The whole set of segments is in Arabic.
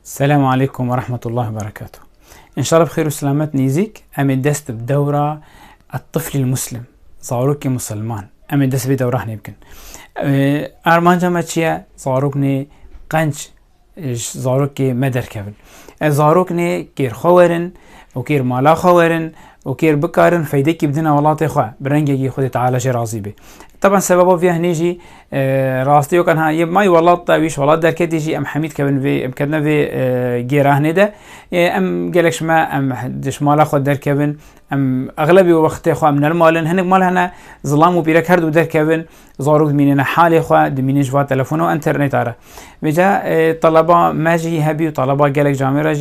السلام عليكم ورحمة الله وبركاته. إن شاء الله بخير وسلامت نيزيك. أمي دست بدورة الطفل المسلم صاروكي مسلمان. أمي دست بدورة يمكن أرمان جمعتشيا صاروكني قنش صاروكي مدر كبل صاروكني كير خورن وكير مالا خورن وكير بكارن فيديك بدنا والله إخوة برنجي خذ تعالى شي راضي به. طبعا سببه فيها نيجي راستي وكان هاي ماي والله طاويش والله در كديجي ام حميد كبن في ام كدنا في جيره هندا ام قالكش ما ام دش مال اخذ در كبن ام اغلبي وقت اخو من المال هنك مال هنا ظلام وبيرك هردو در كبن زاروك مننا حالي اخو دمينش فا تليفون وانترنت اره بجا طلبه ماجي هبي وطلبه قالك جامعه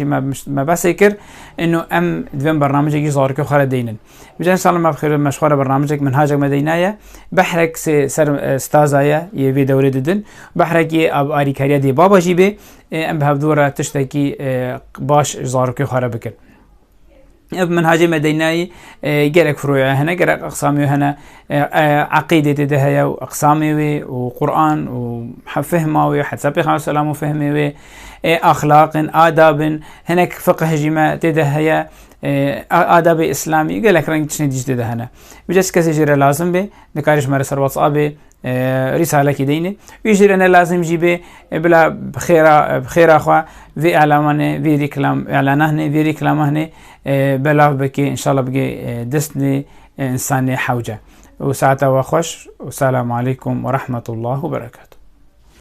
ما بس يكر انه ام دفن برنامج يجي زارك خرا دينن بجا ان شاء الله ما بخير مشغوله برنامجك منهاجك مدينايه بحرك سر استاذايا يبي دوري ددن بحرك اب اري كاريا دي بابا جيبه ام بهدوره تشتكي باش زارك خرا بكر منهاج مديناي جرك فروع هنا جرك أقسامي هنا عقيدة دهيا وأقسامي وقرآن وفهمه وحسب خمس سلام وفهمه أخلاق آداب هناك فقه جماع تدهيا آداب إسلامي جلك رنج تشنديج تدهنا بجس كذا جرى لازم به نكارش مرة واتساب رسالة كدينه ويجري أنا لازم جيبه بلا بخير أخوة في إعلامنا في ركلام إعلانه في ركلامه بلا بكي إن شاء الله بقي دستني إنسان حوجة وساعته وخش والسلام عليكم ورحمة الله وبركاته.